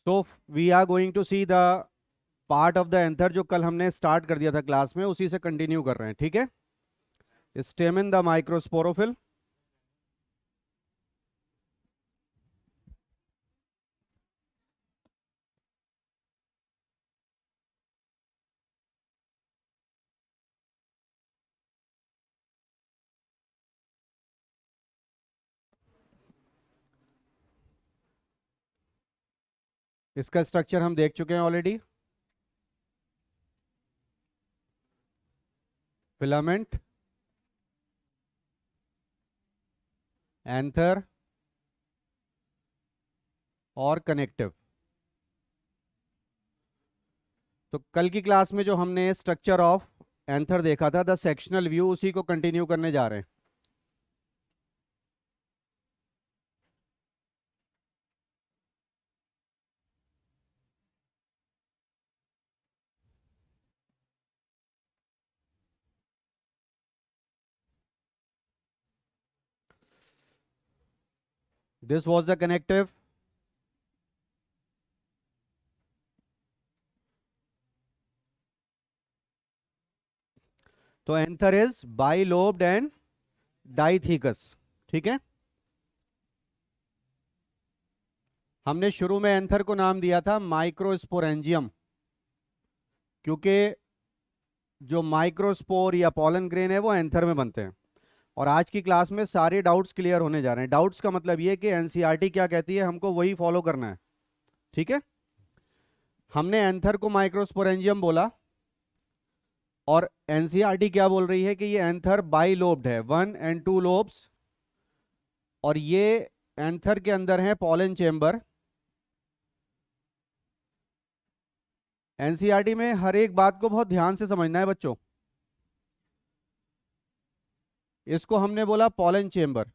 तो we are going to see the part of the anther जो कल हमने स्टार्ट कर दिया था क्लास में, उसी से कंटिन्यू कर रहे हैं। ठीक है, स्टेमन द माइक्रोस्पोरोफिल। इसका स्ट्रक्चर हम देख चुके हैं ऑलरेडी। फिलामेंट, एंथर और कनेक्टिव। तो कल की क्लास में जो हमने स्ट्रक्चर ऑफ एंथर देखा था, द सेक्शनल व्यू, उसी को कंटिन्यू करने जा रहे हैं। This was the connective. तो anther is bilobed and dithecous. ठीक है, हमने शुरू में एंथर को नाम दिया था माइक्रोस्पोरेंजियम, क्योंकि जो माइक्रोस्पोर या पॉलन ग्रेन है वो एंथर में बनते हैं। और आज की क्लास में सारे डाउट्स क्लियर होने जा रहे हैं। डाउट्स का मतलब ये कि एनसीईआरटी क्या कहती है, हमको वही फॉलो करना है। ठीक है, हमने एंथर को माइक्रोस्पोरेंजियम बोला, और एनसीईआरटी क्या बोल रही है कि ये एंथर बाइलोब्ड है, 1 and 2 लोब्स, और ये एंथर के अंदर है पॉलन चेंबर। एनसीईआरटी में हर एक बात को बहुत ध्यान से समझना है बच्चों। इसको हमने बोला पॉलन चेंबर,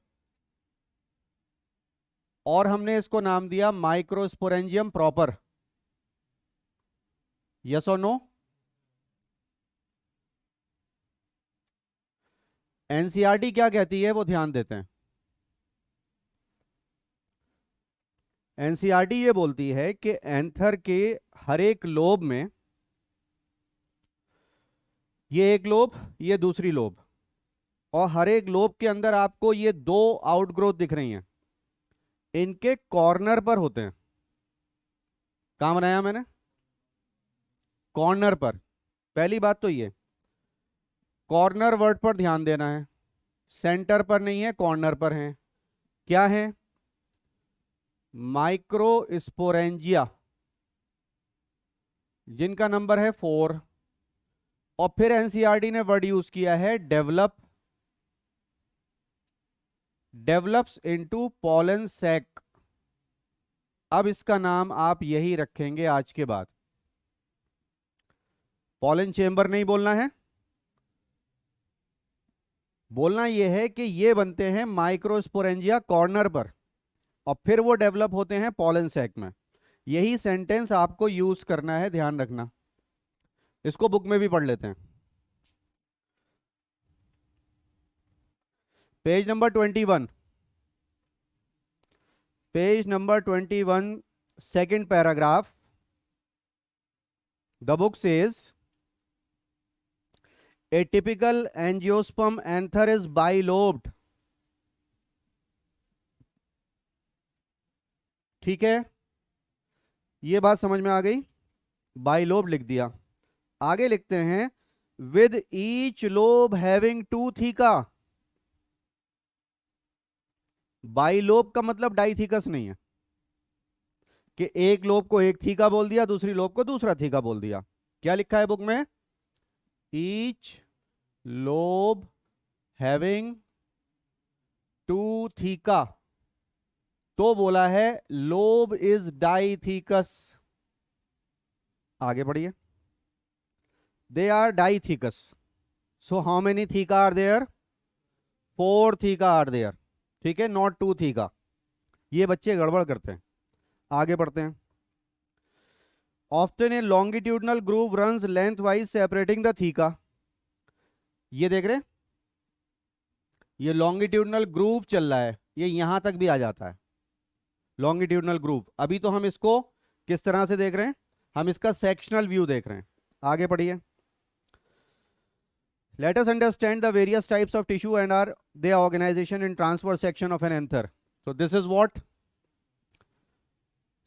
और हमने इसको नाम दिया माइक्रोस्पोरेंजियम प्रॉपर। यस और नो? एनसीईआरटी क्या कहती है वो ध्यान देते हैं। एनसीईआरटी ये बोलती है कि एंथर के हर एक लोब में, ये एक लोब, ये दूसरी लोब, और हर एक लोब के अंदर आपको ये 2 आउटग्रोथ दिख रही हैं, इनके कॉर्नर पर होते हैं। कहां बनाया मैंने? कॉर्नर पर। पहली बात तो ये, कॉर्नर वर्ड पर ध्यान देना है, सेंटर पर नहीं है, कॉर्नर पर है। क्या है? माइक्रोस्पोरेंजिया, जिनका नंबर है 4। और फिर एनसीईआरटी ने वर्ड यूज किया है डेवलप्स इनटू पॉलन सैक। अब इसका नाम आप यही रखेंगे आज के बाद। पॉलन चेंबर नहीं बोलना है, बोलना यह है कि ये बनते हैं माइक्रोस्पोरेंजिया कॉर्नर पर, और फिर वो डेवलप होते हैं पॉलन सैक में। यही सेंटेंस आपको यूज करना है, ध्यान रखना। इसको बुक में भी पढ़ लेते हैं। Page number 21, page number 21, second paragraph. The book says a typical angiosperm anther is bilobed। ठीक है, ये बात समझ में आ गई, बाइलोब लिख दिया। आगे लिखते हैं with each lobe having 2 theca. Bilobe का मतलब डाइथीकस नहीं है कि एक लोब को एक थीका बोल दिया, दूसरी लोब को दूसरा थीका बोल दिया। क्या लिखा है बुक में? ईच लोब हैविंग 2 थीका, तो बोला है लोब इज डाइथीकस। आगे बढ़िए, they are dithecous. So how many theca are there? 4 theca are there. ठीक है, नॉट 2 थीका। ये बच्चे गड़बड़ करते हैं। आगे बढ़ते हैं। Often A longitudinal groove runs length wise separating the theca. ये देख रहे, ये लॉन्गिट्यूडनल ग्रूव चल रहा है, ये यहां तक भी आ जाता है लॉन्गिट्यूडनल ग्रूव। अभी तो हम इसको किस तरह से देख रहे हैं? हम इसका सेक्शनल व्यू देख रहे हैं। आगे पढ़िए। Let us understand the various types of tissue and are their organization in transverse section of an anther. So this is what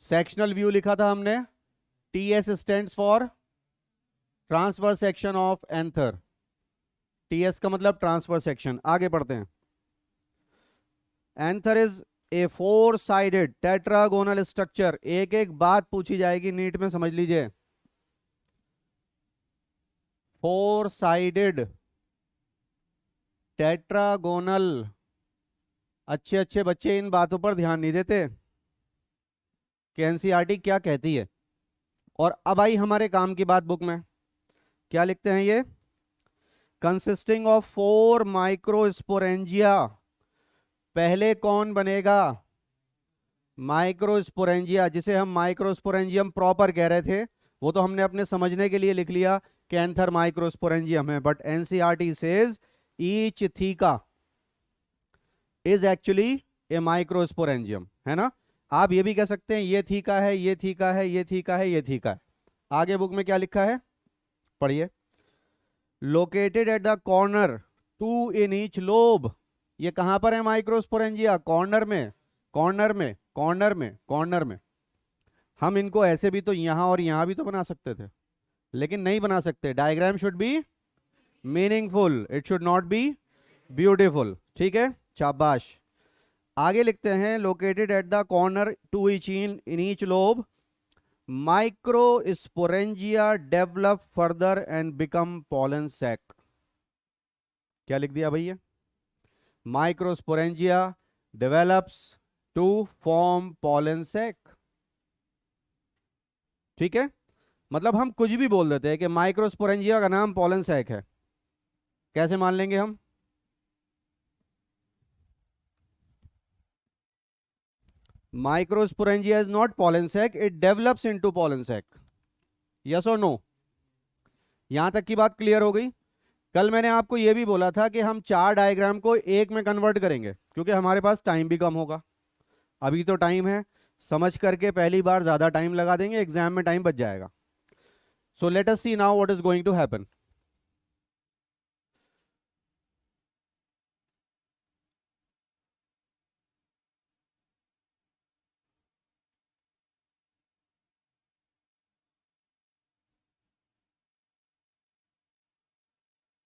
sectional view लिखा था हमने. TS stands for transverse section of anther. TS का मतलब transverse section. आगे पढ़ते हैं. Anther is a four-sided tetragonal structure. एक एक बात पूछी जाएगी नीट में, समझ लीजिए. Four-sided tetragonal. अच्छे अच्छे बच्चे इन बातों पर ध्यान नहीं देते कि एनसीईआरटी क्या कहती है. और अब आई हमारे काम की बात. बुक में क्या लिखते हैं ये? Consisting of 4 microsporangia. पहले कौन बनेगा? माइक्रोस्पोरेंजिया, जिसे हम माइक्रोस्पोरेंजियम प्रॉपर कह रहे थे. वो तो हमने अपने समझने के लिए लिख लिया कि एंथर माइक्रोस्पोरेंजियम है, but NCERT says each theca is actually A microsporangium, है ना. आप ये भी कह सकते हैं ये थीका है, ये थीका है, ये थीका है, ये थीका है. आगे बुक में क्या लिखा है पढ़िए. Located at the corner 2 in each lobe. ये कहां पर है माइक्रोस्पोरेंजिया? कॉर्नर में, कॉर्नर में, कॉर्नर में, कॉर्नर में. हम इनको ऐसे भी तो यहां और यहां भी तो बना सकते थे, लेकिन नहीं बना सकते. Diagram should be meaningful, it should not be beautiful. ठीक है, शाबाश. आगे लिखते हैं located at the corner 2 each in each lobe. Microsporangia develop further and become pollen sac. क्या लिख दिया भैया? Microsporangia develops to form pollen sac. ठीक है, मतलब हम कुछ भी बोल देते हैं कि माइक्रोस्पोरेंजिया का नाम पॉलन सैक है. कैसे मान लेंगे हम? Microsporangia is not pollen sac, it develops into pollen sac. Yes or no? यहां तक की बात क्लियर हो गई. कल मैंने आपको यह भी बोला था कि हम 4 डायग्राम को एक में कन्वर्ट करेंगे, क्योंकि हमारे पास टाइम भी कम होगा. अभी तो टाइम है, समझ करके पहली बार ज्यादा टाइम लगा देंगे, एग्जाम में टाइम बच जाएगा. So let us see now what is going to happen.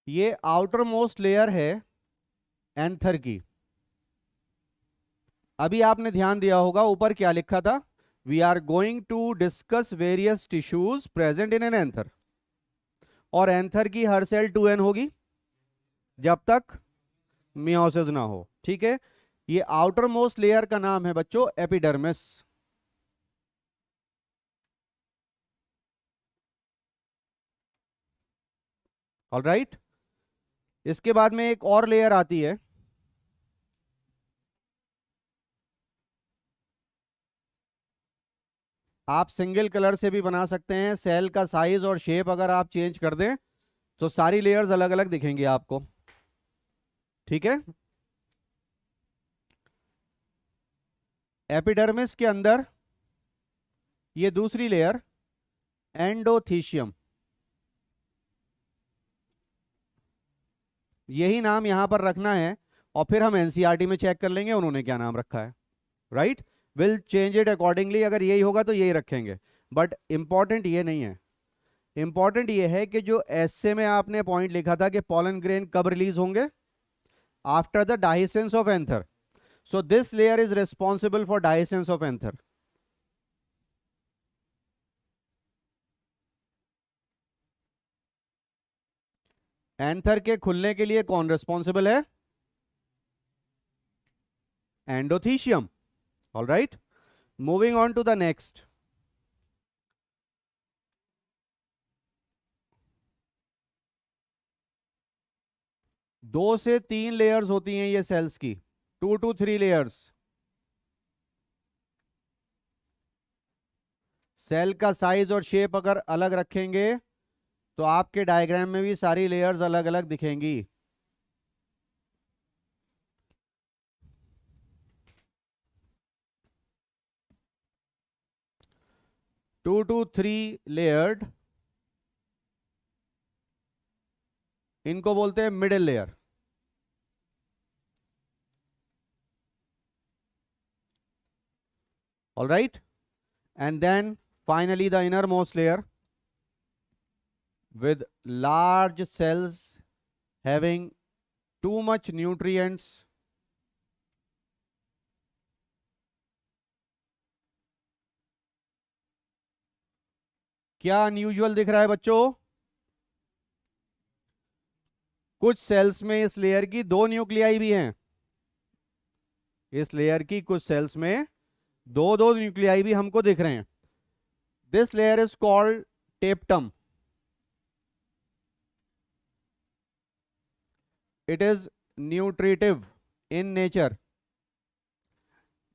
ये आउटर मोस्ट लेयर है एंथर की. अभी आपने ध्यान दिया होगा ऊपर क्या लिखा था? We are going to discuss various tissues present in an anther. और एंथर की हर सेल 2n होगी जब तक मियोसिस ना हो. ठीक है, ये आउटर मोस्ट लेयर का नाम है बच्चों एपिडर्मिस. ऑलराइट. इसके बाद में एक और लेयर आती है, आप सिंगल कलर से भी बना सकते हैं. सेल का साइज और शेप अगर आप चेंज कर दें तो सारी लेयर्स अलग अलग दिखेंगी आपको. ठीक है, एपिडर्मिस के अंदर ये दूसरी लेयर एंडोथीशियम, यही नाम यहां पर रखना है. और फिर हम एनसीईआरटी में चेक कर लेंगे उन्होंने क्या नाम रखा है. Right, will change it accordingly. अगर यही होगा तो यही रखेंगे, बट इंपॉर्टेंट ये नहीं है. इंपॉर्टेंट ये है कि जो एसए में आपने पॉइंट लिखा था कि पॉलन ग्रेन कब रिलीज होंगे? After the dehiscence of anther. So this layer is responsible for dehiscence of anther. Anther के खुलने के लिए कौन रिस्पॉन्सिबल है? Endothecium. Alright, moving on to the next. दो से तीन लेयर्स होती हैं ये सेल्स की, 2 to 3 लेयर्स. सेल का साइज और शेप अगर अलग रखेंगे तो आपके डायग्राम में भी सारी लेयर्स अलग अलग दिखेंगी. 2 to 3 लेयर्ड, इनको बोलते हैं middle layer. All right, and then finally the innermost layer with large cells having too much nutrients, क्या अनयूजुअल दिख रहा है बच्चों? कुछ सेल्स में इस लेयर की 2 न्यूक्लियाई भी हैं। इस लेयर की कुछ सेल्स में दो न्यूक्लियाई भी हमको दिख रहे हैं। This layer is called tapetum. It is nutritive in nature.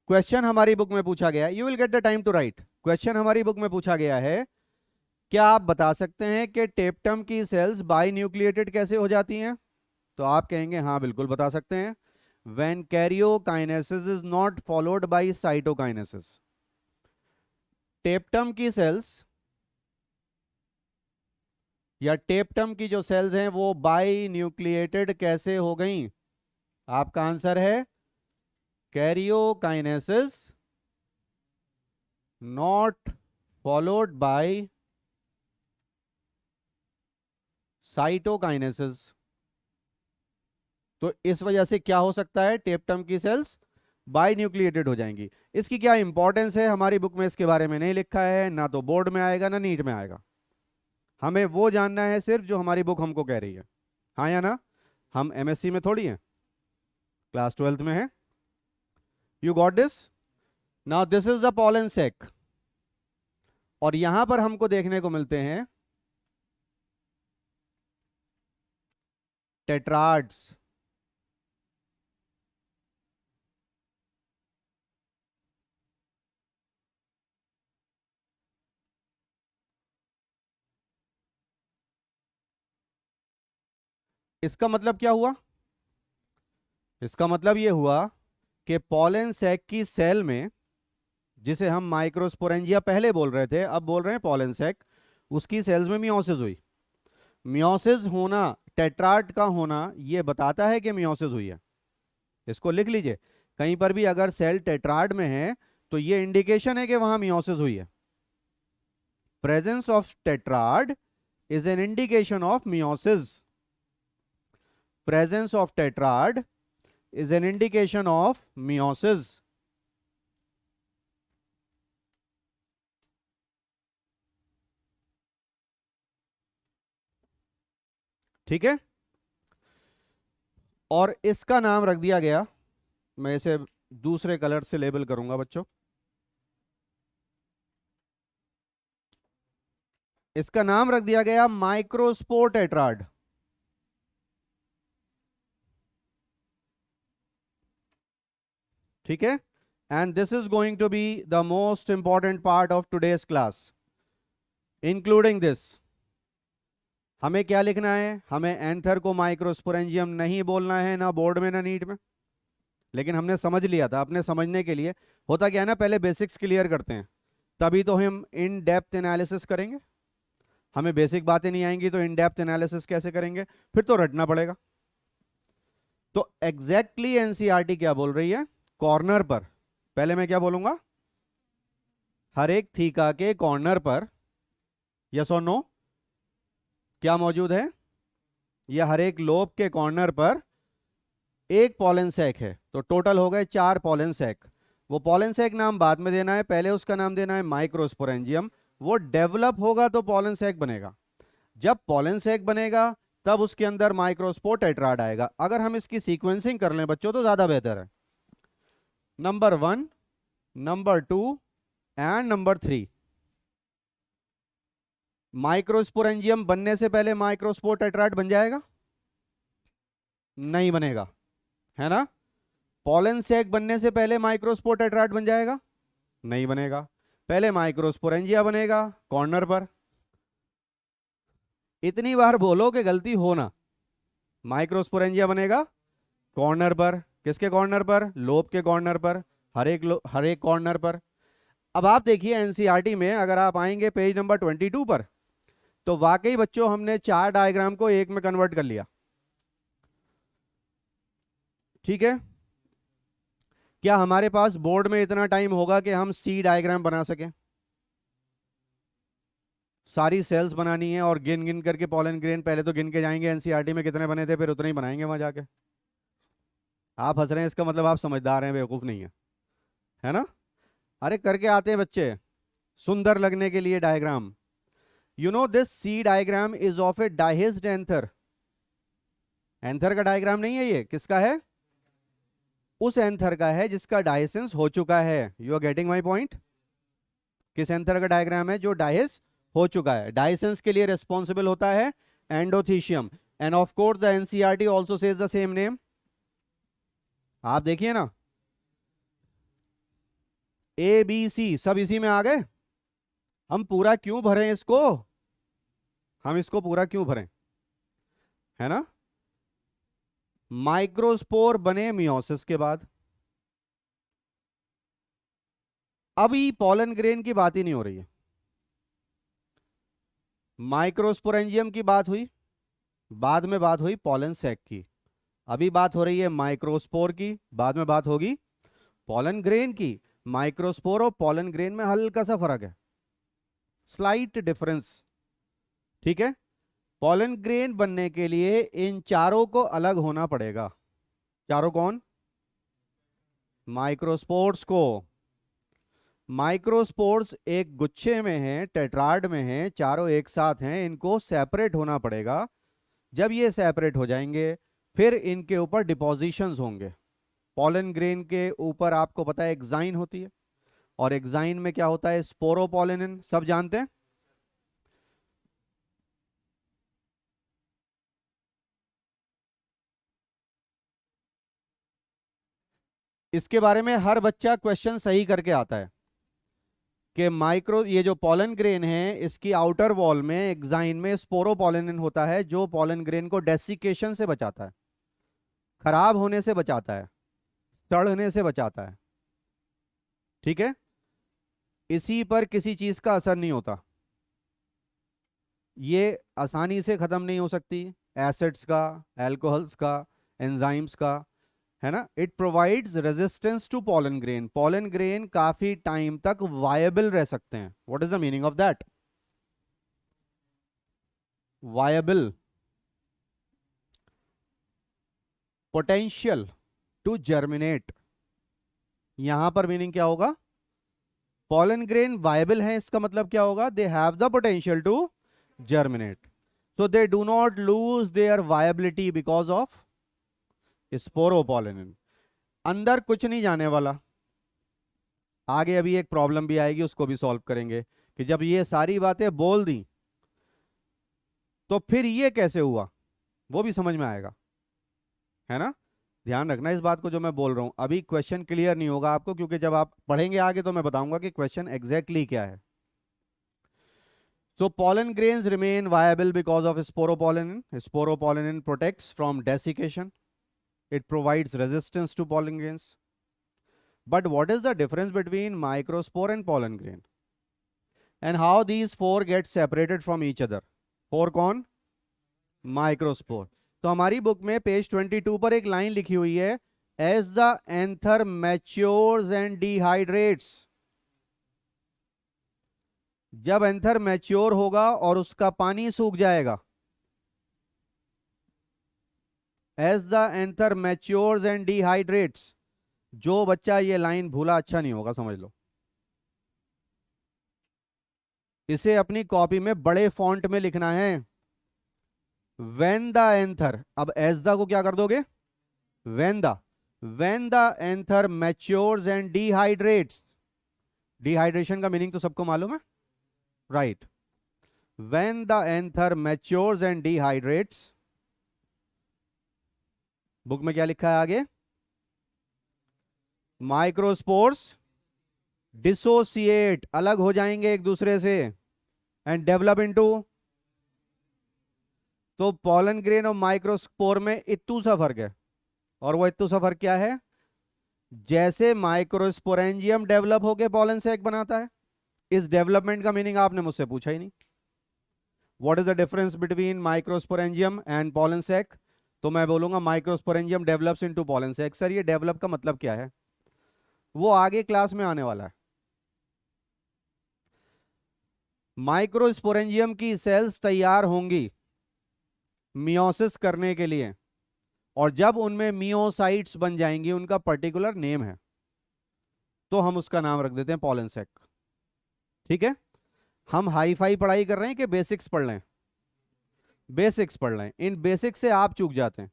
Question हमारी बुक में पूछा गया, you will get the time to write. Question हमारी बुक में पूछा गया है, क्या आप बता सकते हैं कि टेप्टम की सेल्स बाई न्यूक्लिएटेड कैसे हो जाती हैं? तो आप कहेंगे हाँ बिल्कुल बता सकते हैं। When karyokinesis is not followed by cytokinesis. टेप्टम की सेल्स या टेप्टम की जो सेल्स हैं वो बाई न्यूक्लिएटेड कैसे हो गई? आपका आंसर है karyokinesis not followed by cytokinesis. तो इस वजह से क्या हो सकता है, टेप्टम की सेल्स बाई न्यूक्लिएटेड हो जाएंगी। इसकी क्या इंपॉर्टेंस है, हमारी बुक में इसके बारे में नहीं लिखा है, ना तो बोर्ड में आएगा ना नीट में आएगा। हमें वो जानना है सिर्फ जो हमारी बुक हमको कह रही है। हाँ या ना? हम एमएससी में थोड़ी हैं, क्लास 12th में है। You got this? Now this is the pollen sac, और यहां पर हमको देखने को मिलते हैं टेट्राड्स। इसका मतलब क्या हुआ? इसका मतलब यह हुआ कि पॉलन सैक की सेल में, जिसे हम माइक्रोस्पोरेंजिया पहले बोल रहे थे, अब बोल रहे हैं पॉलन सैक, उसकी सेल्स में मियोसिस हुई। मियोसिस होना, टेट्राड का होना, यह बताता है कि मियोसिस हुई है। इसको लिख लीजिए, कहीं पर भी अगर सेल टेट्राड में है तो यह इंडिकेशन है कि वहां मियोसिस हुई है। Presence of tetrad is an indication of meiosis. presence of tetrad is an indication of meiosis. ठीक है, और इसका नाम रख दिया गया, मैं इसे दूसरे कलर से लेबल करूंगा बच्चों। इसका नाम रख दिया गया माइक्रोस्पोर टेट्राड। ठीक है, and this is going to be the most important part of today's class, including this. हमें क्या लिखना है? हमें एंथर को माइक्रोस्पोरेंजियम नहीं बोलना है, ना बोर्ड में ना नीट में, लेकिन हमने समझ लिया था। अपने समझने के लिए होता क्या है ना, पहले बेसिक्स क्लियर करते हैं, तभी तो हम इन डेप्थ एनालिसिस करेंगे। हमें बेसिक बातें नहीं आएंगी तो इन डेप्थ एनालिसिस कैसे करेंगे? फिर तो रटना पड़ेगा। तो एग्जैक्टली एनसीईआरटी क्या बोल रही है? कॉर्नर पर, पहले मैं क्या बोलूंगा, हर एक थीका के कॉर्नर पर, यस और नो, क्या मौजूद है? या हर एक लोब के कॉर्नर पर एक पॉलन सैक है। तो टोटल हो गए 4 पॉलन सैक। वो पॉलन सैक नाम बाद में देना है, पहले उसका नाम देना है माइक्रोस्पोरेंजियम। वो डेवलप होगा तो पॉलन सैक बनेगा। जब पॉलन सैक बनेगा तब उसके अंदर माइक्रोस्पोर टेट्राड आएगा। अगर हम इसकी सीक्वेंसिंग कर लें बच्चों तो ज्यादा बेहतर है। Number 1, number 2 and number 3। Microsporangium बनने से पहले माइक्रोस्पोर टेट्राड बन जाएगा? नहीं बनेगा, है ना? पॉलन सैक बनने से पहले माइक्रोस्पोर टेट्राड बन जाएगा? नहीं बनेगा। पहले माइक्रोस्पोरेंजिया बनेगा कॉर्नर पर। इतनी बार बोलो कि गलती हो ना। माइक्रोस्पोरेंजिया बनेगा कॉर्नर पर। किसके कॉर्नर पर? लोब के कॉर्नर पर, हर एक कॉर्नर पर। अब आप देखिए एनसीईआरटी में अगर आप आएंगे पेज नंबर 22 पर, तो वाकई बच्चों हमने 4 डायग्राम को एक में कन्वर्ट कर लिया। ठीक है, क्या हमारे पास बोर्ड में इतना टाइम होगा कि हम सी डायग्राम बना सकें? सारी सेल्स बनानी है और गिन गिन करके पॉलन ग्रेन पहले तो गिन के जाएंगे एनसीईआरटी में कितने बने थे, फिर उतने ही बनाएंगे वहां जाके। आप हंस रहे हैं, इसका मतलब आप समझदार हैं, बेवकूफ नहीं है, है ना? अरे करके आते हैं बच्चे, सुंदर लगने के लिए diagram. You know this C diagram is of a dehisced anther. Anther का डायग्राम नहीं है ये, किसका है? उस एंथर का है जिसका डायसेंस हो चुका है। You are getting my point? किस एंथर का डायग्राम है? जो डाइस हो चुका है। डाइसेंस के लिए रिस्पॉन्सिबल होता है endothecium, end of course the NCERT also says the same name. आप देखिए ना, ए बी सी सब इसी में आ गए। हम पूरा क्यों भरें इसको? हम इसको पूरा क्यों भरें, है ना? माइक्रोस्पोर बने मियोसिस के बाद। अभी पॉलन ग्रेन की बात ही नहीं हो रही है, माइक्रोस्पोरेंजियम की बात हुई, बाद में बात हुई पॉलन सैक की, अभी बात हो रही है माइक्रोस्पोर की, बाद में बात होगी पॉलन ग्रेन की। माइक्रोस्पोर और पॉलन ग्रेन में हल्का सा फर्क है, स्लाइट डिफरेंस। ठीक है, पॉलन ग्रेन बनने के लिए इन चारों को अलग होना पड़ेगा। चारों कौन? माइक्रोस्पोर्स को। माइक्रोस्पोर्स एक गुच्छे में है, टेट्राड में है, चारों एक साथ हैं, इनको सेपरेट होना पड़ेगा। जब ये सेपरेट हो जाएंगे फिर इनके ऊपर डिपोजिशंस होंगे। पॉलन ग्रेन के ऊपर आपको पता है एक्साइन होती है, और एक्साइन में क्या होता है? स्पोरोपोलिन, सब जानते हैं। इसके बारे में हर बच्चा क्वेश्चन सही करके आता है कि माइक्रो, ये जो पॉलन ग्रेन है इसकी आउटर वॉल में एक्साइन में स्पोरोपोलिन होता है, जो पॉलन ग्रेन को डेसिकेशन से बचाता है, खराब होने से बचाता है, सड़ने से बचाता है। ठीक है, इसी पर किसी चीज का असर नहीं होता, ये आसानी से खत्म नहीं हो सकती, एसिड्स का, एल्कोहल्स का, एंजाइम्स का, है ना? It provides resistance to pollen grain. Pollen grain काफी टाइम तक वायबल रह सकते हैं। What is the meaning of that? Viable, potential to germinate. यहां पर मीनिंग क्या होगा? पॉलन ग्रेन वायबल है, इसका मतलब क्या होगा? They have the potential to germinate, so they do not lose their viability because of sporopollenin. अंदर कुछ नहीं जाने वाला, आगे अभी एक प्रॉब्लम भी आएगी, उसको भी सॉल्व करेंगे कि जब ये सारी बातें बोल दी तो फिर ये कैसे हुआ, वो भी समझ में आएगा, है ना? ध्यान रखना इस बात को जो मैं बोल रहा हूं। अभी क्वेश्चन क्लियर नहीं होगा आपको, क्योंकि जब आप पढ़ेंगे आगे तो मैं बताऊंगा कि क्वेश्चन एग्जैक्टली क्या है। So pollen grains remain viable because of sporopollen. Sporopollen protects from desiccation. It provides resistance to pollen grains. But what is the difference between microspore and pollen grain? And how these four get separated from each other? Four कौन? Microspore. तो हमारी book में page 22 पर एक line लिखी हुई है, as the anther matures and dehydrates. जब एंथर मैच्योर होगा और उसका पानी सूख जाएगा, as the anther matures and dehydrates. जो बच्चा ये लाइन भूला अच्छा नहीं होगा, समझ लो। इसे अपनी कॉपी में बड़े फॉन्ट में लिखना है, व्हेन द एंथर। अब एज द को क्या कर दोगे? When the. When the anther matures and dehydrates. Dehydration का मीनिंग तो सबको मालूम है, right? When the anther matures and dehydrates, book में क्या लिखा है आगे? माइक्रोस्पोर्स डिसोसिएट, अलग हो जाएंगे एक दूसरे से, एंड डेवलप इनटू। तो पॉलन ग्रेन और माइक्रोस्पोर में इतू सा फर्क है, और वो इतू सा फर्क क्या है? जैसे माइक्रोस्पोरेंजियम डेवलप होके पॉलन सैक बनाता है, इस डेवलपमेंट का मीनिंग आपने मुझसे पूछा ही नहीं। What is the difference between microsporangium and pollen sac? तो मैं बोलूंगा microsporangium develops into pollen sac. Sir ये डेवलप का मतलब क्या है? वो आगे क्लास में आने वाला है। माइक्रोस्पोरेंजियम की सेल्स तैयार होंगी मियोसिस करने के लिए, और जब उनमें मियोसाइट्स बन जाएंगी, उनका पर्टिकुलर नेम है, तो हम उसका नाम रख देते हैं पॉलन सैक। ठीक है? हम हाई फाई पढ़ाई कर रहे हैं कि बेसिक्स पढ़ रहे हैं? बेसिक्स पढ़ रहे हैं। इन बेसिक्स से आप चूक जाते हैं,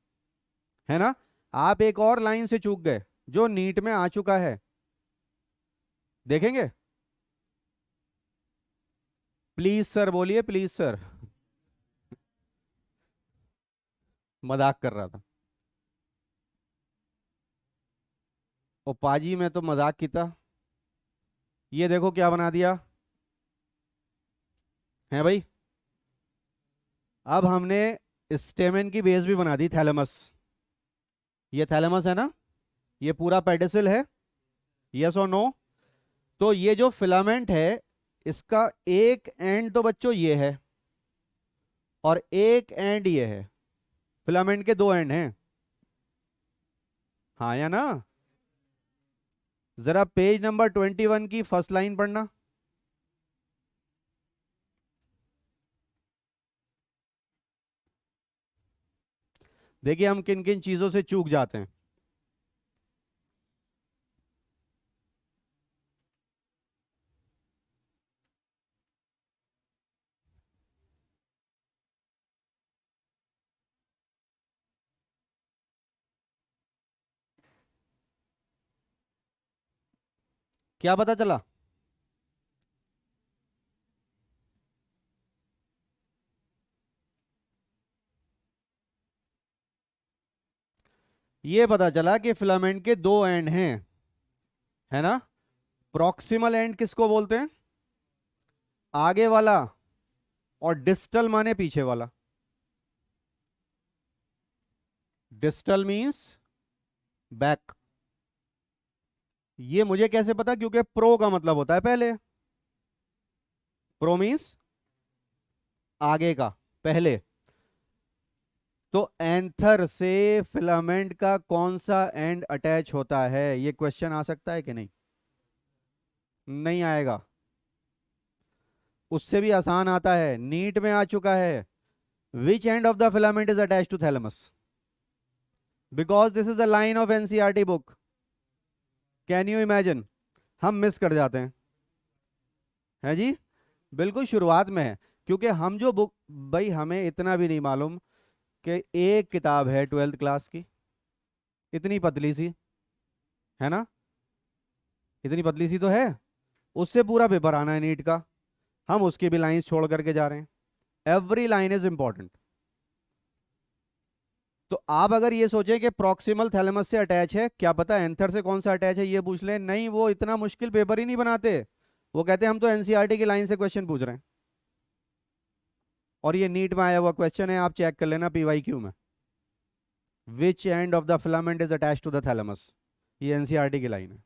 है ना? आप एक और लाइन से चूक गए जो नीट में आ चुका है, देखेंगे? प्लीज सर बोलिए, प्लीज सर। मजाक कर रहा था। ओ पाजी, मैं तो मजाक की था। ये देखो क्या बना दिया है भाई। अब हमने स्टेमेन की बेस भी बना दी, थैलेमस। ये थैलेमस है ना? ये पूरा पेडिसिल है। यस और नो? तो ये जो फिलामेंट है, इसका एक एंड तो बच्चों ये है, और एक एंड ये है। फिलामेंट के दो एंड हैं, हाँ या ना? जरा पेज नंबर 21 की फर्स्ट लाइन पढ़ना। देखिए हम किन किन चीजों से चूक जाते हैं। क्या पता चला? ये पता चला कि फिलामेंट के दो एंड हैं, है ना? प्रॉक्सिमल एंड किसको बोलते हैं? आगे वाला। और डिस्टल माने पीछे वाला। Distal means back. ये मुझे कैसे पता? क्योंकि प्रो का मतलब होता है पहले। प्रो मींस आगे का, पहले। तो एंथर से फिलामेंट का कौन सा एंड अटैच होता है? ये क्वेश्चन आ सकता है कि नहीं? नहीं आएगा। उससे भी आसान आता है, नीट में आ चुका है। Which end of the filament is attach to thalamus? Because this is the line of NCERT book. Can you imagine? हम मिस कर जाते हैं, है जी? बिल्कुल शुरुआत में है। क्योंकि हम जो बुक, भाई हमें इतना भी नहीं मालूम कि एक किताब है 12th क्लास की, इतनी पतली सी, है ना? इतनी पतली सी तो है, उससे पूरा पेपर आना है नीट का। हम उसकी भी लाइंस छोड़ करके जा रहे हैं। Every line is important. तो आप अगर ये सोचें कि प्रॉक्सिमल थैलेमस से अटैच है, क्या पता एंथर से कौन सा अटैच है ये पूछ लें, नहीं, वो इतना मुश्किल पेपर ही नहीं बनाते। वो कहते हैं हम तो एनसीईआरटी की लाइन से क्वेश्चन पूछ रहे हैं। और ये नीट में आया हुआ क्वेश्चन है, आप चेक कर लेना पीवाईक्यू में। Which end of the filament is attach to the thalamus? ये एनसीईआरटी की लाइन है।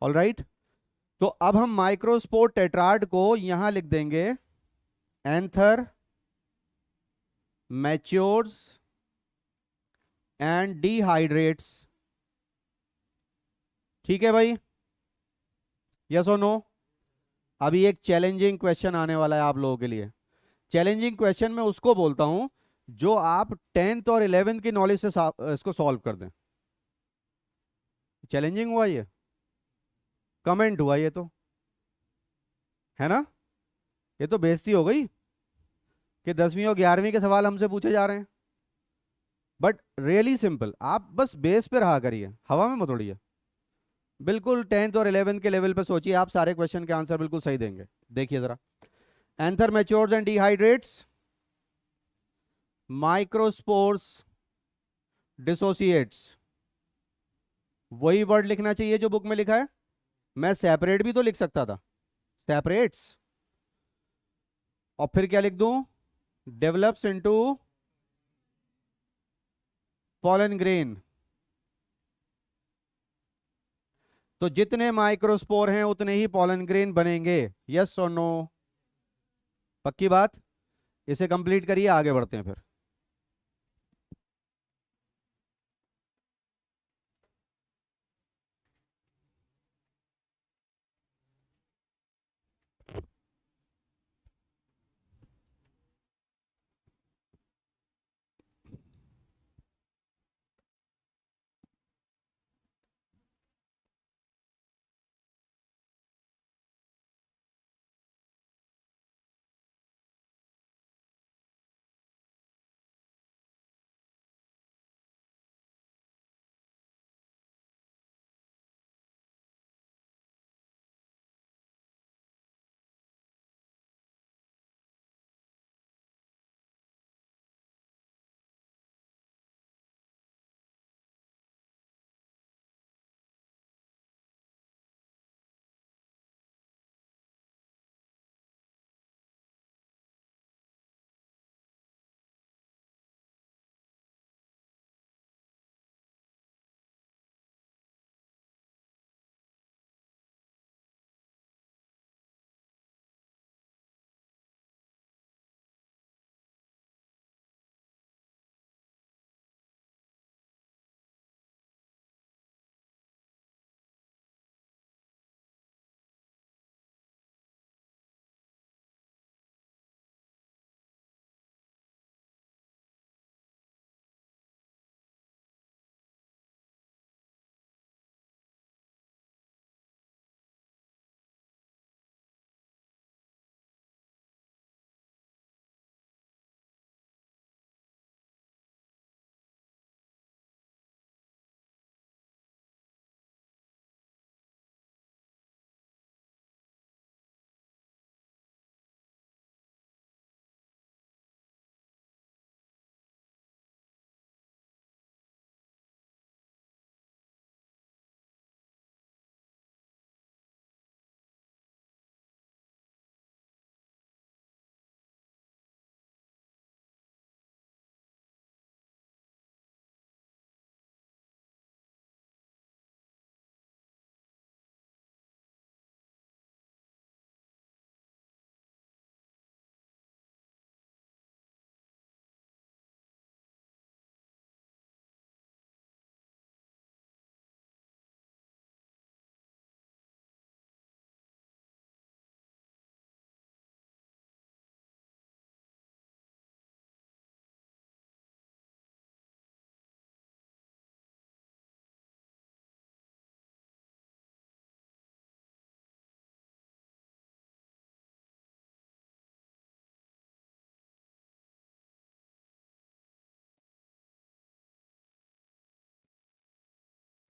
All right. तो अब हम माइक्रोस्पोर टेट्राड को यहां लिख देंगे, एंथर मैच्योर्स एंड डिहाइड्रेट्स। ठीक है भाई? यस और नो? अभी एक चैलेंजिंग क्वेश्चन आने वाला है आप लोगों के लिए। चैलेंजिंग क्वेश्चन मैं उसको बोलता हूं जो आप 10th और 11th की नॉलेज से इसको सॉल्व कर दें। चैलेंजिंग हुआ ये? कमेंट हुआ ये तो, है ना? ये तो बेइज्जती हो गई कि 10वीं और 11वीं के सवाल हमसे पूछे जा रहे हैं। बट रियली सिंपल, आप बस बेस पे रहा करिए, हवा में मत उड़िए। बिल्कुल 10th और 11th के लेवल पे सोचिए, आप सारे क्वेश्चन के आंसर बिल्कुल सही देंगे। देखिए जरा, anther matures and dehydrates, microspores dissociates. वही वर्ड लिखना चाहिए जो बुक में लिखा है। मैं सेपरेट भी तो लिख सकता था, सेपरेट्स, और फिर क्या लिख दूं? Develops into pollen grain. तो जितने माइक्रोस्पोर हैं उतने ही पॉलन ग्रेन बनेंगे। यस और नो? पक्की बात? इसे कंप्लीट करिए, आगे बढ़ते हैं फिर।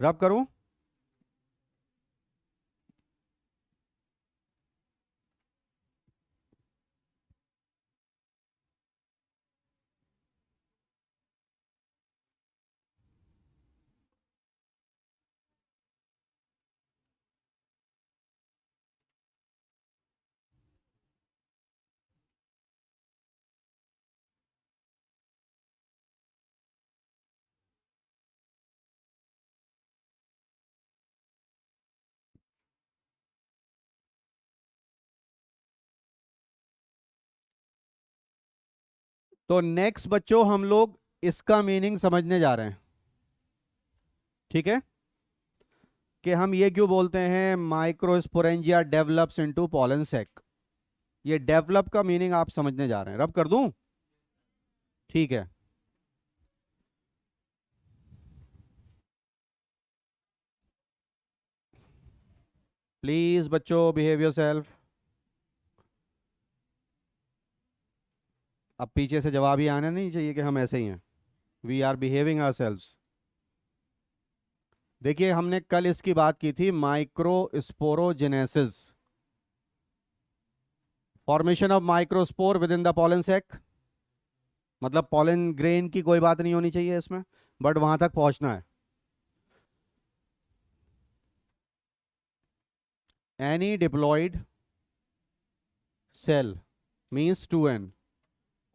रब करूं? तो नेक्स्ट बच्चों हम लोग इसका मीनिंग समझने जा रहे हैं। ठीक है? कि हम ये क्यों बोलते हैं microsporangia develops into pollen sac. ये डेवलप का मीनिंग आप समझने जा रहे हैं। रब कर दूं? ठीक है। प्लीज बच्चों बिहेव योरसेल्फ। अब पीछे से जवाब ही आना नहीं चाहिए कि हम ऐसे ही हैं। We are behaving ourselves. देखिए हमने कल इसकी बात की थी, microsporogenesis, formation of microspore within the pollen sac. मतलब पॉलन ग्रेन की कोई बात नहीं होनी चाहिए इसमें, बट वहां तक पहुंचना है। Any diploid cell means 2n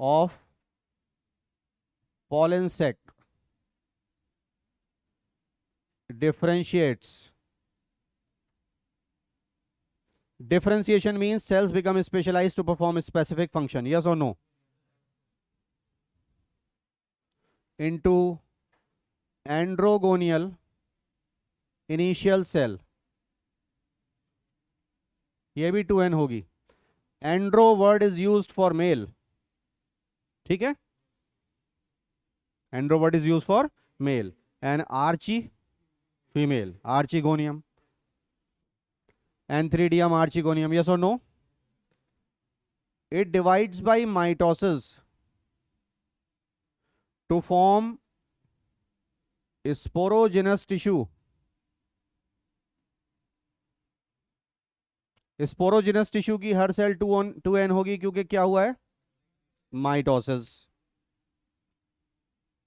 of pollen sac differentiates Differentiation means cells become specialized to perform a specific function. Yes or no? Into androgonial initial cell. ये भी 2n होगी. Andro word is used for male. ठीक है. Andro word is used for male. And archie, female. Archegonium. Antheridium, archegonium. Yes or no? It divides by mitosis to form sporogenous tissue. Sporogenous tissue की हर cell 2n होगी क्योंकि क्या हुआ है? Mitosis.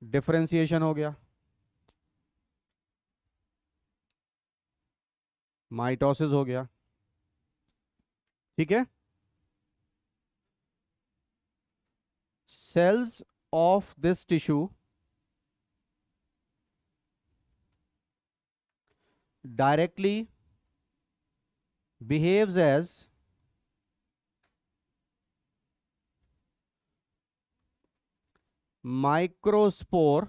Differentiation हो गया. माइटोसिस हो गया. ठीक है. Cells of this tissue directly behaves as microspore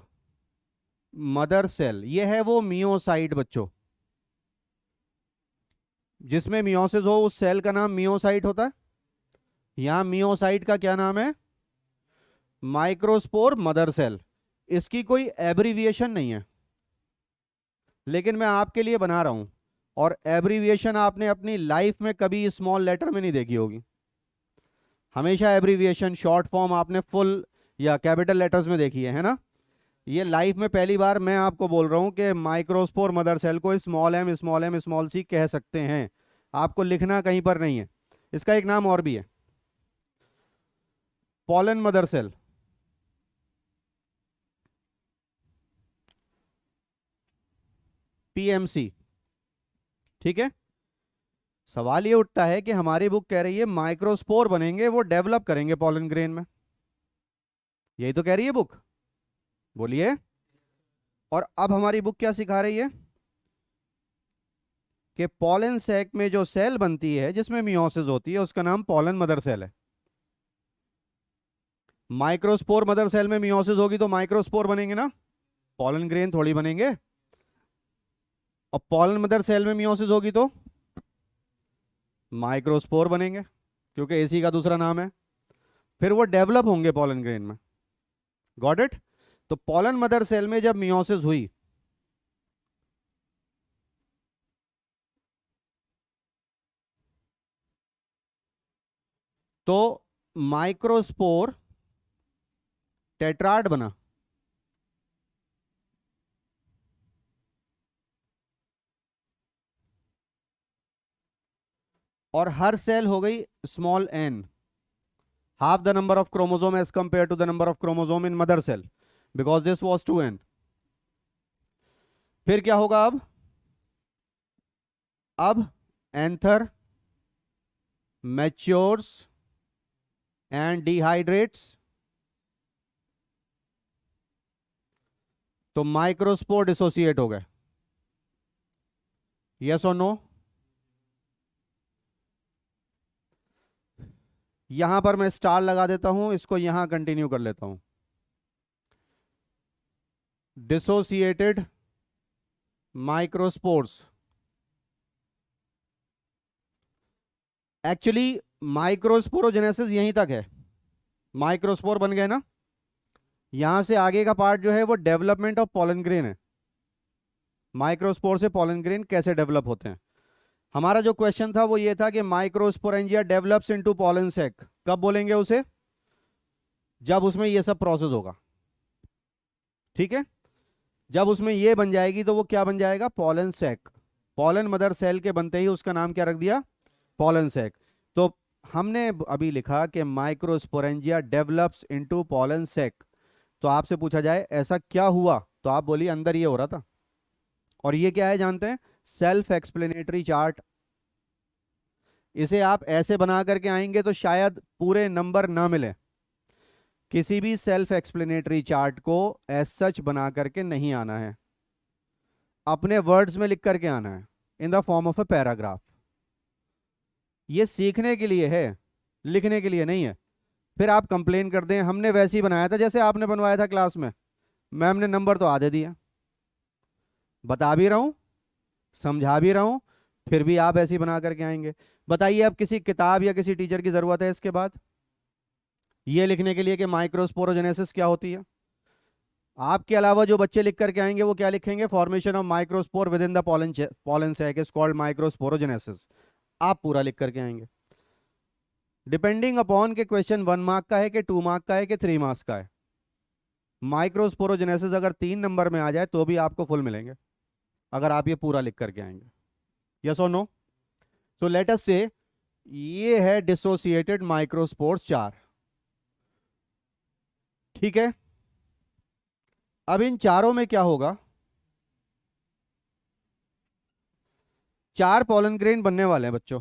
mother cell. ये है वो मियोसाइट बच्चों. जिसमें मियोसिस हो उस सेल का नाम मियोसाइट होता है. यहां मियोसाइट का क्या नाम है? Microspore mother cell. इसकी कोई एब्रीविएशन नहीं है, लेकिन मैं आपके लिए बना रहा हूं. और एब्रीविएशन आपने अपनी लाइफ में कभी स्मॉल लेटर में नहीं देखी होगी. हमेशा एब्रीविएशन शॉर्ट फॉर्म आपने फुल या कैपिटल लेटर्स में देखी है ना. ये लाइफ में पहली बार मैं आपको बोल रहा हूं कि माइक्रोस्पोर मदर सेल को स्मॉल एम स्मॉल सी कह सकते हैं. आपको लिखना कहीं पर नहीं है. इसका एक नाम और भी है, पॉलन मदर सेल. पीएमसी. ठीक है. सवाल ये उठता है कि हमारी बुक कह रही है माइक्रोस्पोर बनेंगे, वो डेवलप करेंगे पॉलन ग्रेन में. यही तो कह रही है बुक. बोलिए. और अब हमारी बुक क्या सिखा रही है कि पॉलन सैक में जो सेल बनती है जिसमें मियोसिस होती है उसका नाम पॉलन मदर सेल है. माइक्रोस्पोर मदर सेल में मियोसिस होगी तो माइक्रोस्पोर बनेंगे ना, पॉलन ग्रेन थोड़ी बनेंगे. और पॉलन मदर सेल में मियोसिस होगी तो माइक्रोस्पोर बनेंगे क्योंकि इसी का दूसरा नाम है. फिर वो डेवलप होंगे पॉलन ग्रेन में. Got it. तो पॉलन मदर सेल में जब मियोसिस हुई तो माइक्रोस्पोर टेट्राड बना. और हर सेल हो गई small n, half the number of chromosome as compare to the number of chromosome in mother cell, because this was 2n. फिर क्या होगा? अब एंथर मैच्योर्स एंड डिहाइड्रेट्स, तो माइक्रोस्पोर डिसोसिएट हो गए. यस और नो? यहां पर मैं स्टार लगा देता हूं, इसको यहां कंटिन्यू कर लेता हूं. Dissociated microspores. एक्चुअली माइक्रोस्पोरोजेनेसिस यहीं तक है. माइक्रोस्पोर बन गए ना. यहां से आगे का पार्ट जो है वो डेवलपमेंट ऑफ पॉलन ग्रेन है. माइक्रोस्पोर से पॉलन ग्रेन कैसे डेवलप होते हैं. हमारा जो क्वेश्चन था वो ये था कि microsporangia develops into pollen sac. कब बोलेंगे उसे? जब उसमें ये सब प्रोसेस होगा. ठीक है. जब उसमें ये बन जाएगी तो वो क्या बन जाएगा? Pollen sac. Pollen mother cell के बनते ही उसका नाम क्या रख दिया? Pollen sac. तो हमने अभी लिखा कि microsporangia develops into pollen sac. तो आपसे पूछा जाए ऐसा क्या हुआ, तो आप बोलिए अंदर ये हो रहा था. और ये क्या है जानते हैं? Self explanatory chart. इसे आप ऐसे बना करके आएंगे तो शायद पूरे नंबर ना मिले. किसी भी सेल्फ एक्सप्लेनेटरी चार्ट को एज सच बना करके नहीं आना है, अपने वर्ड्स में लिख करके आना है in the form of a paragraph. ये सीखने के लिए है, लिखने के लिए नहीं है। फिर आप कंप्लेन कर दें हमने वैसे ही बनाया था जैसे आपने बनवाया था क्लास में, मैम ने नंबर तो आधे दिए, बता भी रहा हूँ, समझा भी रहा हूँ, फिर भी आप ऐसे ही बना करके आएंगे। बताइए अब किसी किताब या किसी टीचर की जरूरत है इसके बाद ये लिखने के लिए कि माइक्रोस्पोरोजेनेसिस क्या होती है? आपके अलावा जो बच्चे लिख करके आएंगे वो क्या लिखेंगे? Formation of microspore within the pollen sac is called microsporogenesis. आप पूरा लिख करके आएंगे। डिपेंडिंग अपॉन के क्वेश्चन 1 मार्क का है कि 2 मार्क का है कि 3 मार्क्स का है। माइक्रोस्पोरोजेनेसिस अगर 3 नंबर में आ जाए तो भी आपको फुल मिलेंगे अगर आप ये पूरा लिख करके आएंगे। यस और नो? सो लेट अस से ये है डिसोसिएटेड माइक्रोस्पोर्स 4। ठीक है, अब इन चारों में क्या होगा? 4 पॉलन ग्रेन बनने वाले हैं बच्चों।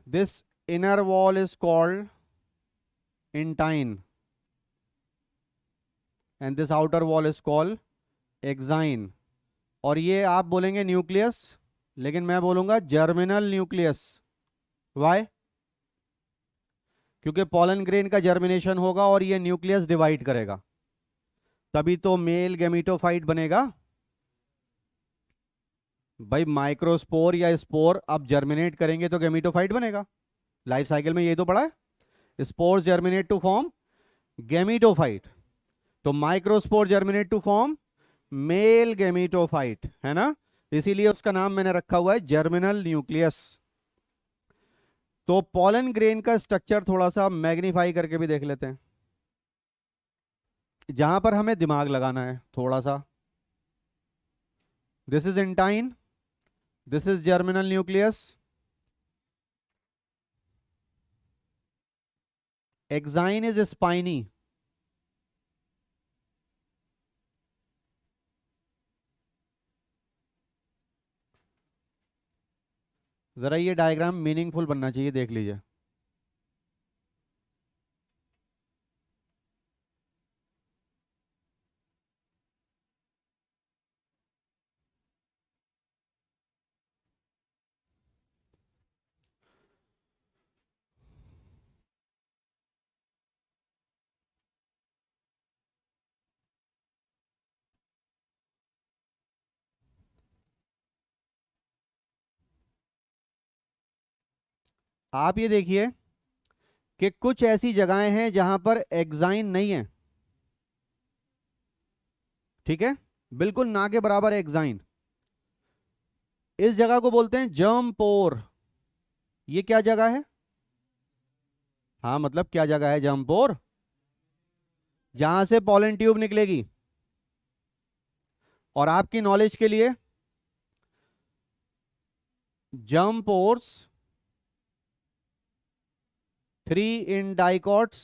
This inner wall is called intine and this outer wall is called exine। और ये आप बोलेंगे न्यूक्लियस, लेकिन मैं बोलूंगा जर्मिनल न्यूक्लियस। वाई? क्योंकि पॉलन ग्रेन का जर्मिनेशन होगा और ये न्यूक्लियस डिवाइड करेगा, तभी तो मेल गेमिटोफाइट बनेगा। भाई माइक्रोस्पोर या स्पोर अब जर्मिनेट करेंगे तो गेमिटोफाइट बनेगा। लाइफ साइकिल में यही तो पढ़ा है, spores germinate to form gametophyte, तो microspore germinate to form male gametophyte, है ना? इसीलिए उसका नाम मैंने रखा हुआ है जर्मिनल न्यूक्लियस। तो पॉलन ग्रेन का स्ट्रक्चर थोड़ा सा मैग्नीफाई करके भी देख लेते हैं, जहां पर हमें दिमाग लगाना है थोड़ा सा। This is intine, this is germinal nucleus, exine is spiny, जरा ये डायग्राम मीनिंगफुल बनना चाहिए, देख लीजिए। आप ये देखिए कि कुछ ऐसी जगहें हैं जहां पर एक्साइन नहीं है, ठीक है, बिल्कुल ना के बराबर है एक्साइन। इस जगह को बोलते हैं जर्म पोर। ये क्या जगह है? हाँ मतलब क्या जगह है जर्म पोर? जहां से पॉलन ट्यूब निकलेगी। और आपकी नॉलेज के लिए germ pores 3 in dicots,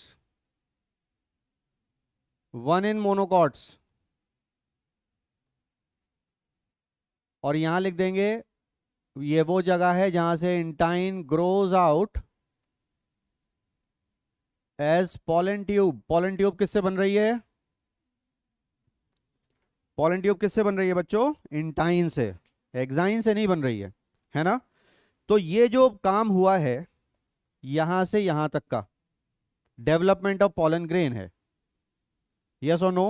1 in monocots. और यहां लिख देंगे ये वो जगह है जहां से intine grows out as pollen tube. Pollen tube किससे बन रही है? पॉलन ट्यूब किससे बन रही है बच्चों? इंटाइन से, एक्साइन से नहीं बन रही है ना? तो ये जो काम हुआ है यहां से यहां तक का डेवलपमेंट ऑफ पॉलन ग्रेन है। यस और नो?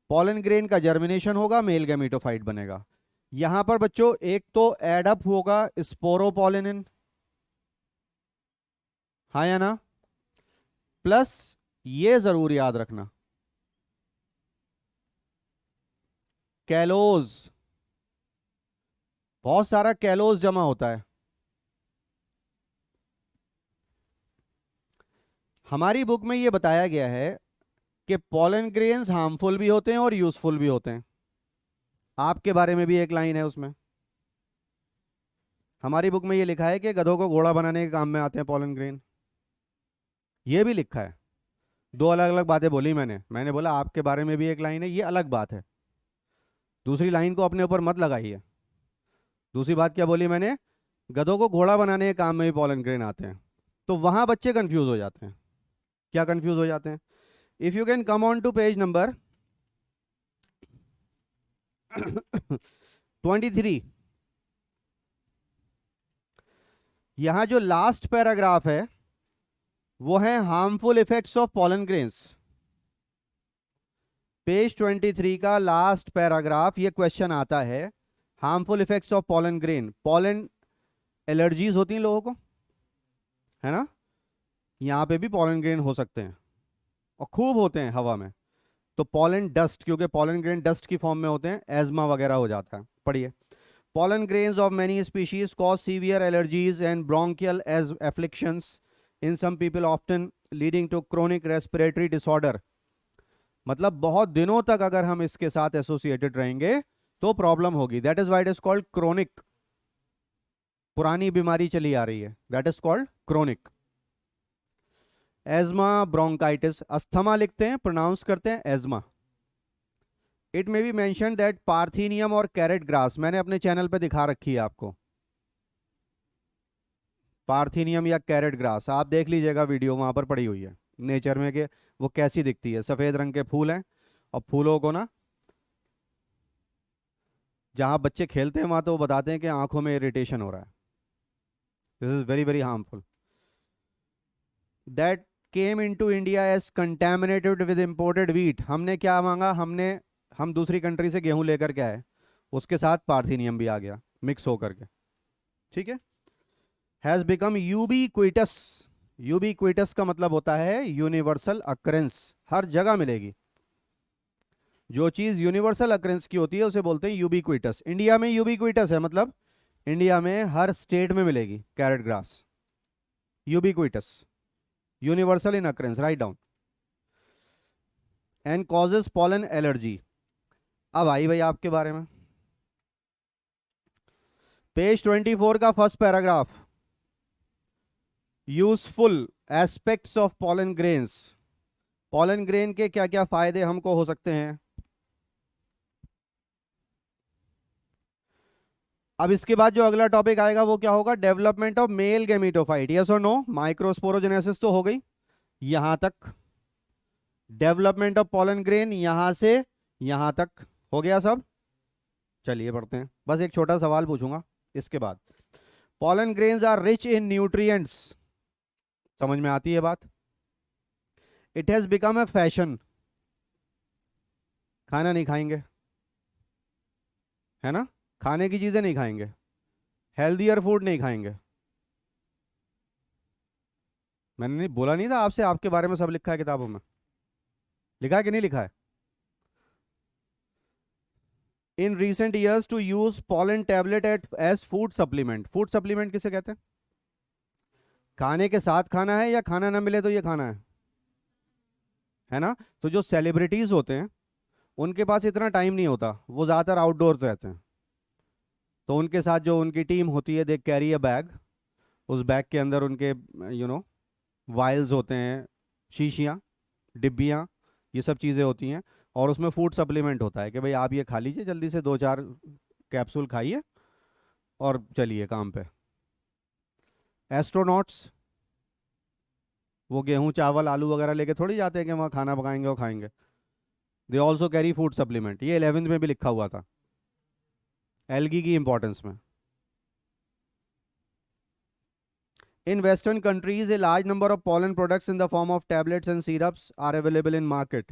पॉलन ग्रेन का जर्मिनेशन होगा, मेल गैमेटोफाइट बनेगा। यहां पर बच्चों एक तो एडअप होगा स्पोरोपोलिनिन, हाँ या ना? प्लस ये जरूर याद रखना कैलोज, बहुत सारा कैलोस जमा होता है। हमारी बुक में ये बताया गया है कि पॉलन ग्रेन्स हार्मफुल भी होते हैं और यूजफुल भी होते हैं। आपके बारे में भी एक लाइन है उसमें। हमारी बुक में ये लिखा है कि गधों को घोड़ा बनाने के काम में आते हैं पॉलन ग्रेन। ये भी लिखा है। दो अलग अलग बातें बोली मैंने बोला आपके बारे में भी एक लाइन है, ये अलग बात है। दूसरी लाइन को अपने ऊपर मत लगाइए। दूसरी बात क्या बोली मैंने? गधों को घोड़ा बनाने के काम में भी पॉलन ग्रेन आते हैं। तो वहां बच्चे कंफ्यूज हो जाते हैं। क्या कंफ्यूज हो जाते हैं? If you can come on to page number 23। यहां जो लास्ट पैराग्राफ है वो है harmful effects of pollen grains. Page 23 का लास्ट पैराग्राफ, ये क्वेश्चन आता है harmful effects of pollen grain. Pollen allergies होती हैं लोगों को, है ना? यहां पे भी पॉलन ग्रेन हो सकते हैं और खूब होते हैं हवा में। तो पॉलन डस्ट, क्योंकि पॉलन ग्रेन डस्ट की फॉर्म में होते हैं, एज्मा वगैरह हो जाता है। पढ़िए। Pollen grains of many species cause severe allergies and bronchial एज afflictions in some people, often leading to chronic respiratory disorder. मतलब बहुत दिनों तक अगर हम इसके साथ एसोसिएटेड रहेंगे तो प्रॉब्लम होगी। That is why it is called chronic. पुरानी बीमारी चली आ रही है, that is called chronic. Eczema, bronchitis, asthma लिखते हैं, प्रोनाउंस करते हैं eczema. It may be mention that parthenium और कैरेट ग्रास, मैंने अपने चैनल पे दिखा रखी है आपको। पार्थीनियम या कैरेट ग्रास आप देख लीजिएगा, वीडियो वहां पर पड़ी हुई है नेचर में, कि वो कैसी दिखती है। सफेद रंग के फूल हैं और फूलों को ना, जहां बच्चे खेलते हैं वहां तो वो बताते हैं कि आंखों में इरिटेशन हो रहा है। This is very very harmful. That came into India as contaminated with imported wheat. हमने क्या मांगा? हम दूसरी कंट्री से गेहूं लेकर के आए, उसके साथ पार्थीनियम भी आ गया मिक्स होकर के। ठीक है। Has become यूबीक्विटस। यूबीक्विटस का मतलब होता है यूनिवर्सल अक्रेंस, हर जगह मिलेगी। जो चीज यूनिवर्सल अक्रेंस की होती है उसे बोलते हैं यूबीक्विटस। इंडिया में यूबीक्विटस है, मतलब इंडिया में हर स्टेट में मिलेगी carrot grass. Ubiquitous, universal in occurrence, write down. And causes pollen allergy. अब आई भाई आपके बारे में, पेज 24 का first paragraph, useful aspects of pollen grains. Pollen grain के क्या क्या फायदे हमको हो सकते हैं। अब इसके बाद जो अगला टॉपिक आएगा वो क्या होगा? Development of male gametophyte. Yes और नो? माइक्रोस्पोरोजेनेसिस तो हो गई यहां तक। डेवलपमेंट ऑफ पॉलन ग्रेन यहां से यहां तक हो गया सब। चलिए पढ़ते हैं, बस एक छोटा सवाल पूछूंगा इसके बाद। Pollen grains are rich in nutrients. समझ में आती है बात? It has become a fashion. खाना नहीं खाएंगे, है ना? खाने की चीजें नहीं खाएंगे, हेल्दियर फूड नहीं खाएंगे। मैंने नहीं बोला नहीं था आपसे, आपके बारे में सब लिखा है किताबों में। लिखा है कि नहीं लिखा है? In recent years to use pollen tablet as food supplement. Food supplement किसे कहते हैं? खाने के साथ खाना है या खाना ना मिले तो ये खाना है ना? तो जो सेलिब्रिटीज होते हैं उनके पास इतना टाइम नहीं होता, वो ज़्यादातर आउटडोर रहते हैं। तो उनके साथ जो उनकी टीम होती है, दे कैरी अ बैग। उस बैग के अंदर उनके वाइल्स होते हैं, शीशियाँ, डिब्बियाँ, ये सब चीज़ें होती हैं। और उसमें फूड सप्लीमेंट होता है कि भाई आप ये खा लीजिए, जल्दी से 2-4 कैप्सूल खाइए और चलिए काम पे। एस्ट्रोनॉट्स, वो गेहूं चावल आलू वगैरह लेके थोड़ी जाते हैं कि वहाँ खाना पकाएंगे और खाएंगे। They also carry food supplement. ये 11th में भी लिखा हुआ था एल्गी की इंपॉर्टेंस में। In Western countries, a large number of pollen products in the form of tablets and syrups are available in market.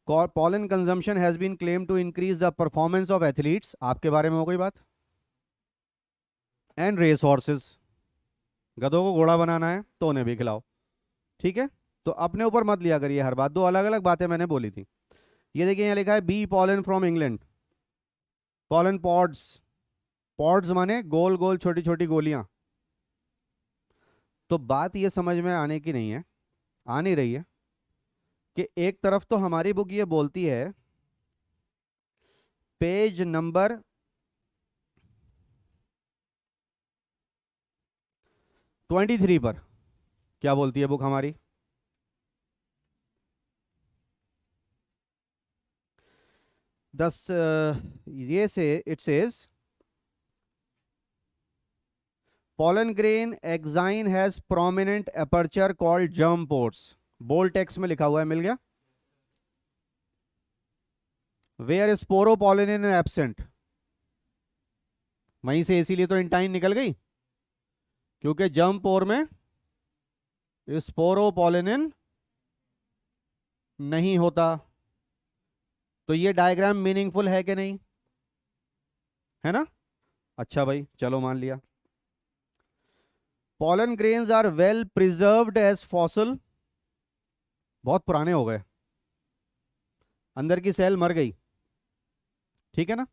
Pollen consumption has been claimed to increase the performance of athletes. आपके बारे में हो कोई बात? And race horses. गधों को घोड़ा बनाना है तो उन्हें भी खिलाओ। ठीक है, तो अपने ऊपर मत लिया करिए हर बात। दो अलग अलग बातें मैंने बोली थी। ये देखिए यहाँ लिखा है bee pollen from England, pollen pods, pods माने गोल गोल छोटी छोटी गोलियां। तो बात ये समझ में आने की नहीं है, आ नहीं रही है, कि एक तरफ तो हमारी बुक ये बोलती है पेज नंबर 23 पर, क्या बोलती है बुक हमारी? ये से it says pollen grain exine has prominent aperture called germ pores. Bold text में लिखा हुआ है, मिल गया? वेयर स्पोरोपोलिन एब्सेंट, वहीं से इसीलिए तो इंटाइन निकल गई, क्योंकि जर्म पोर में स्पोरोपोलिन नहीं होता। तो ये डायग्राम मीनिंगफुल है कि नहीं? है ना? अच्छा भाई, चलो मान लिया। pollen grains are well preserved as fossil, बहुत पुराने हो गए, अंदर की सेल मर गई, ठीक है ना,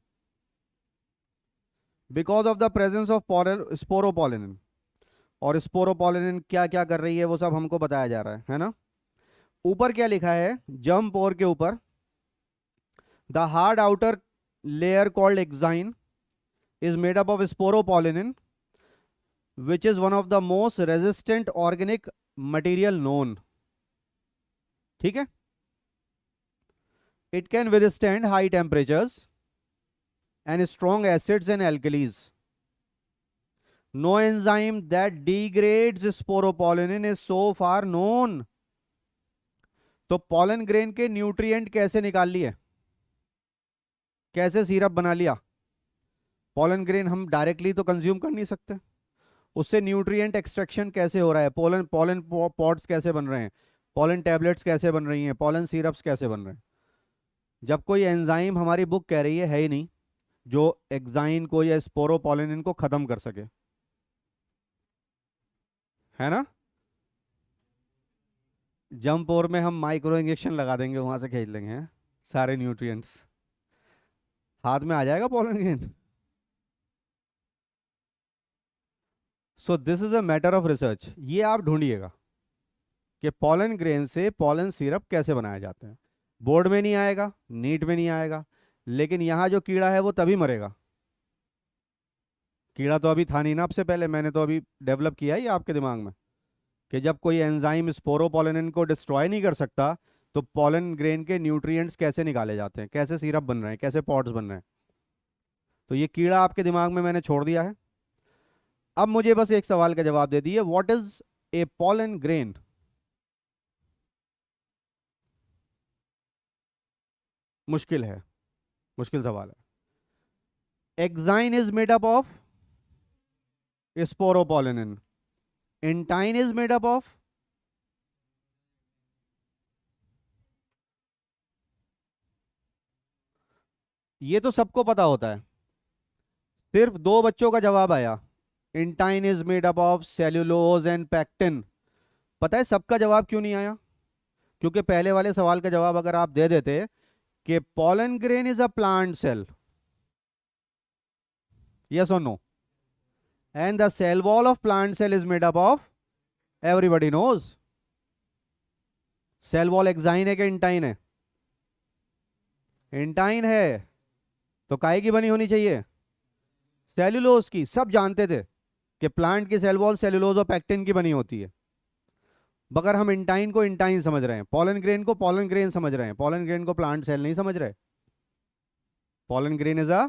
because of the presence of sporopollenin. और स्पोरोपोलिन क्या क्या कर रही है वो सब हमको बताया जा रहा है ना। ऊपर क्या लिखा है जर्म पोर के ऊपर? The hard outer layer called exine is made up of sporopollenin, which is one of the most resistant organic material known. ठीक है? It can withstand high temperatures and strong acids and alkalis. No enzyme that degrades sporopollenin is so far known. तो pollen grain के nutrient कैसे निकाल लिए, कैसे syrup बना लिया? पॉलन ग्रेन हम डायरेक्टली तो कंज्यूम कर नहीं सकते, उससे न्यूट्रिएंट एक्सट्रैक्शन कैसे हो रहा है, पॉलन पॉलन पॉड्स कैसे बन रहे हैं, पॉलन टैबलेट्स कैसे बन रही हैं, पॉलन सिरप्स कैसे बन रहे हैं? जब कोई एंजाइम हमारी बुक कह रही है ही नहीं जो एक्साइन को या स्पोरोपोलिन को खत्म कर सके, है ना। जंपोर में हम माइक्रो इंजेक्शन लगा देंगे, वहां से खींच लेंगे हैं? सारे न्यूट्रिएंट्स हाथ में आ जाएगा pollen grain. So this is a matter of research. ये आप ढूंढिएगा कि पॉलन ग्रेन से पॉलन सिरप कैसे बनाए जाते हैं। बोर्ड में नहीं आएगा, नीट में नहीं आएगा, लेकिन यहां जो कीड़ा है वो तभी मरेगा। कीड़ा तो अभी था नहीं ना आपसे पहले, मैंने तो अभी डेवलप किया ही आपके दिमाग में कि जब कोई एंजाइम स्पोरोपोलिन को डिस्ट्रॉय नहीं कर सकता तो पॉलन ग्रेन के न्यूट्रिएंट्स कैसे निकाले जाते हैं, कैसे सिरप बन रहे हैं, कैसे पॉड्स बन रहे हैं। तो ये कीड़ा आपके दिमाग में मैंने छोड़ दिया है। अब मुझे बस एक सवाल का जवाब दे दिए, what is a pollen grain? मुश्किल है, मुश्किल सवाल है। Exine is made up of sporopollenin, intine is made up of ये तो सबको पता होता है, सिर्फ दो बच्चों का जवाब आया, intine is made up of cellulose and pectin. पता है सबका जवाब क्यों नहीं आया? क्योंकि पहले वाले सवाल का जवाब अगर आप दे देते कि pollen grain is a plant cell, yes or no, and the cell wall of plant cell is made up of, everybody knows, cell wall exine है कि इंटाइन है? इंटाइन है, तो काहे की बनी होनी चाहिए? सेल्यूलोज की। सब जानते थे कि प्लांट की सेल वॉल सेल्यूलोज और पैक्टिन की बनी होती है, मगर हम इंटाइन को इंटाइन समझ रहे हैं, पॉलन ग्रेन को पॉलन ग्रेन समझ रहे हैं, पॉलन ग्रेन को प्लांट सेल नहीं समझ रहे। Pollen grain is a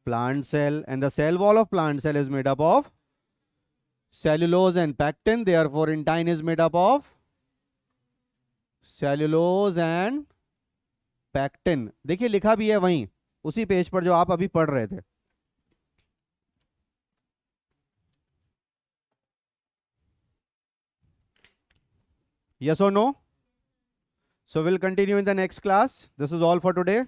plant cell and the cell wall of plant cell is made up of cellulose and pectin, therefore intine is made up of cellulose and pectin। देखिए लिखा भी है वहीं उसी page पर जो आप अभी पढ़ रहे थे। Yes or no? So we'll continue in the next class. This is all for today.